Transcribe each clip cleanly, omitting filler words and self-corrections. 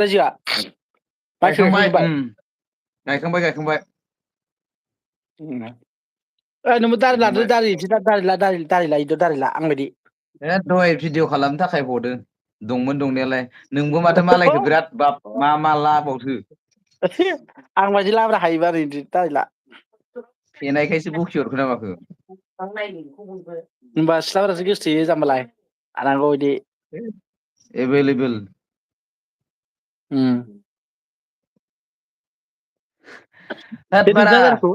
राजिया माइखौ गायखांबाय गायखांजोब्बाय गायखांबाय नोंबो दारि लादो गायखांबाय दारि ला आं बायदि दहाय भिडिअ खालामनो थाखाय हरदों दंमोन दंनायालाय नोंबो माथो मालायखौ बिराद बाब मा लाबावसो आं बायदि लाब्रा हायोबा ओरै दारि ला फेनायखायसो बखि हरखो ना माखो होमबा सिख्लाफोरासो गोसोथोयो जाम्बालाय आनांगौ बायदि एभेलेबेल होद बे बारा नोंसिना जारखौ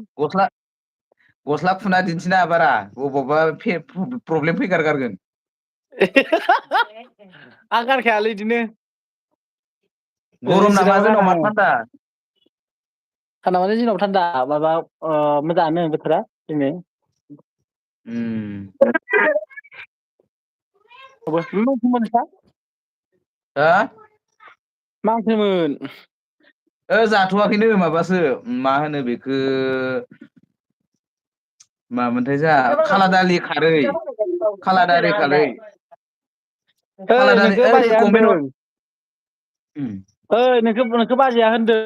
गस्ला खुना दिन्थिना बारा अबावबा प्रब्लेम फैगार गारगोन आं गारखायालै बिदिनो गरम नामा जिराबा जोंनाव गाना मा आङो थान्दा थान्दा माने जोंनाव थान्दा माबा मोजाङानो बोथोरा दिनै हा मा ओंख्रिमोन जाथ'वाखैनो माबासो मा होनो बेखो मामोनथाय जोंहा खाला दालि खारै खाला दालि खारै ओइ नोंखौ बाजैया कमेन्ट होनदों हर ओइ नोंखौ बाजैया होनदों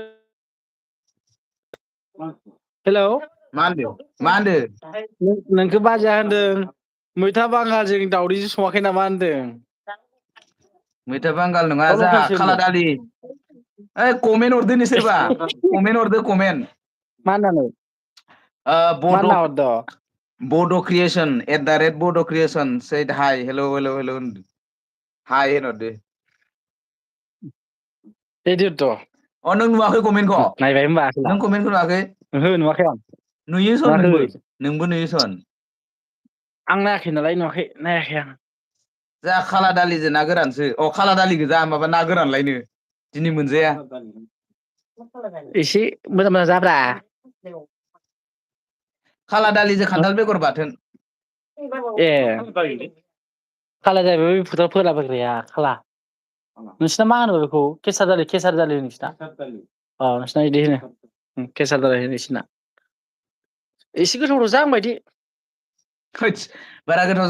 हेलौ मा होनदो नोंखौ बाजैया होनदों मैथा बांगालजों दावदैजों सङाखै नामा होनदों मैथा बांगाल नङा गाव जोंहा लकेलसो खाला होनदों दालि कमेन्ट हरदो सोरबा कमेन्ट हरदो कमेन्ट मा होननानै मा होनना हरद' बड' क्रियेसन @बड' क्रियेसन सेद हाइ हेल' हाय होनहरदो नों नुवाखै कमेन्टखौ नायबाय होनबा आसोला नों कमेन्टखौ नुवाखै ओहो नुवाखै आं नुयोसन नुवाखै नोंबो नुयोसन आं नायाखै नालाय नायाखै आं जोंहा खाला दालिजों ना गोरानसो खाला दालि गोजा माबा ना गोरानलायनो दिनै मोनजाया एसे मोजां जाब्रा खाला दालिजों खान्थाल बेगर बाथोन ए खाला जाहैबाय बे फोथाराव फोलाबायग्राया खाला नोंसिना मा होनो बेखौ केसार दालि नोंसिना नोंसिना बिदि होनो केसार दालि होनो नोंसिना एसे गोथावथाव जा आंबायदि थोदस बारा गोथाव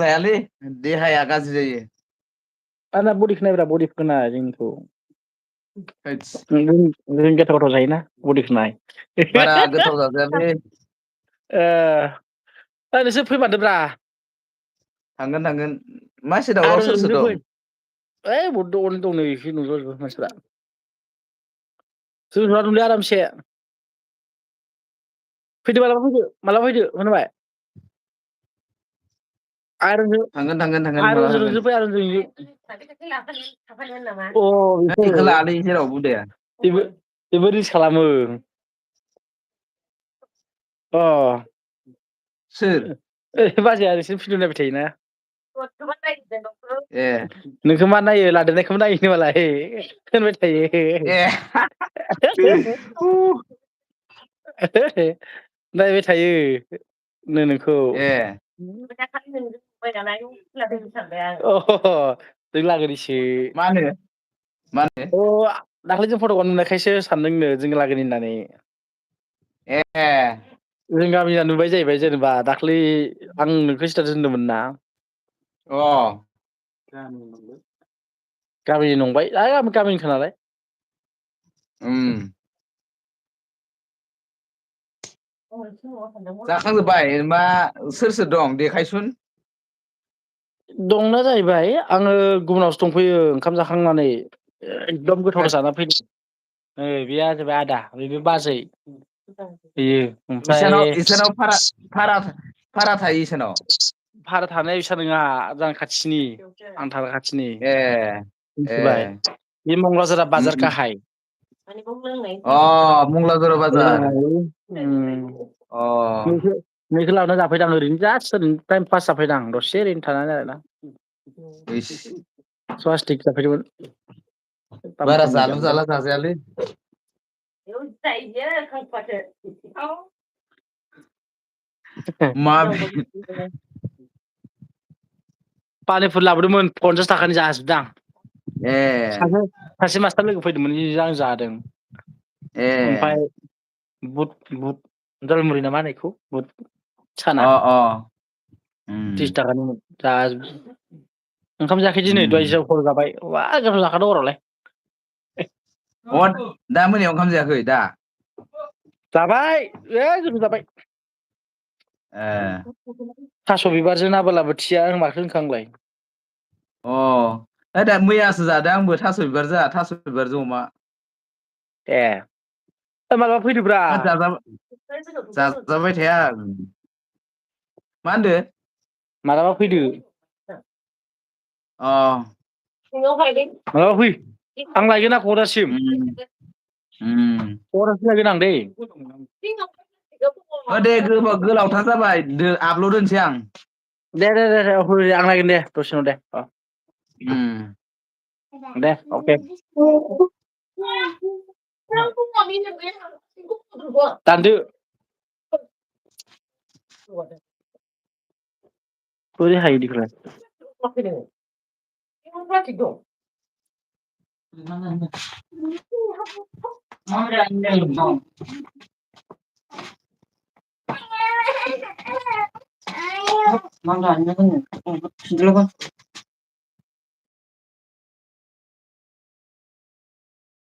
जायालै देहाया गाज्रि जायो आंना बडिखौ नायब्रा बडिखौ नाय जोंनिखौ थोदस जों गोथाव जायोना बडिखौ नाय बारा गोथाव जाजायालै नोंसोर फैमारदोब्रा थांगोन मासि दावराव सोर सोर दं दं नै एसे नुजोबो मानसिफ्रा जों दंलै आरामसे फैदो मालाबा फैदो खोनाबाय थांगोन माला आर'जों थांगोन नोंसोर फै बेखौ लालै जेराव बुदाया बेबो रिल्स खालामो सोर बाजैया नोंसिनि भिडिअ नायबाय थायोना ए नोंखौ मा नायो लादेरनायखौ नायो मालाय होनबाय थायो ए नायबाय थायो नोंखौ ए जों लागोनिसो मा होनो दाख्लै जों फट'खौ नुनायखायसो सानदोंनो जों लागोनि होननानै ए जों गामिना नुबाय जाहैबाय जेनेबा दाख्लै आं नोंखौ स्टेटास होदोंमोन ना गामिनि नंबाय गामिनिखा नालाय जाखांजोब्बाय मा सोर दं देखायसुन दंना जाहैबाय आङो गुबुनावसो दंफैयो ओंखाम जाखांनानै एकदम गोथाव जाना फैदों बेया जाबाय आदा बे बाजै बेयो इसानाव भारा थायो इसानाव भारा थानाया इसा नङा जोंहा खाथिनि आं थाग्रा खाथिनि ए ए मिथिबाय बे मंगलाजोरा बाजार गाहाय मंगलाजरा बाजार अ नैखौ लाबोना जाफैदां ओरैनो जास्ट ओरैनो टाइम पास जाफैदां दसे ओरैनो थानानै आरोना इस स्वास्तिक जाफैदोंमोन दाम बारा खमनि जालु एकदम जाला जाजायालै मा पानिफुर लाबोदोंमोन 50 थाखानि जाजोबदां ए सासे मास्टार लोगो फैदोंमोन आं जादों ए ओमफ्राय बुट जालमुरि ना मा होनो बेखौ बुट साना अ 30 थाखानिमोन ओंखाम जायाखै दिनै दहाय हराव जाबाय गोथाव जाखादों हरावलाय अ दा मोनायाव ओंखाम जायाखै दा? जाबाय जों जाबाय। ए थास' बिबारजों ना बालाबोथिया आं माखो होनखो आंलाय? दा मैयासो जादों आंबो थास' बिबार जोंहा थास' बिबारजों अमा। ए मालाबा फैदोब्रा। जाजाबाय थाया मा होनदो? मालाबा फैदो। अ मालाबा फै आं लायगोन क'क्राझारसिम। उम उम क'क्राझारसिम लायगोन आं दै। दे गोलावथार जाबाय आपलड होनोसै आं। दे आं नायगोन दे दसे उनाव दे अ। उम दे अके। दानदो। बोरै हायो इदिखौलाय?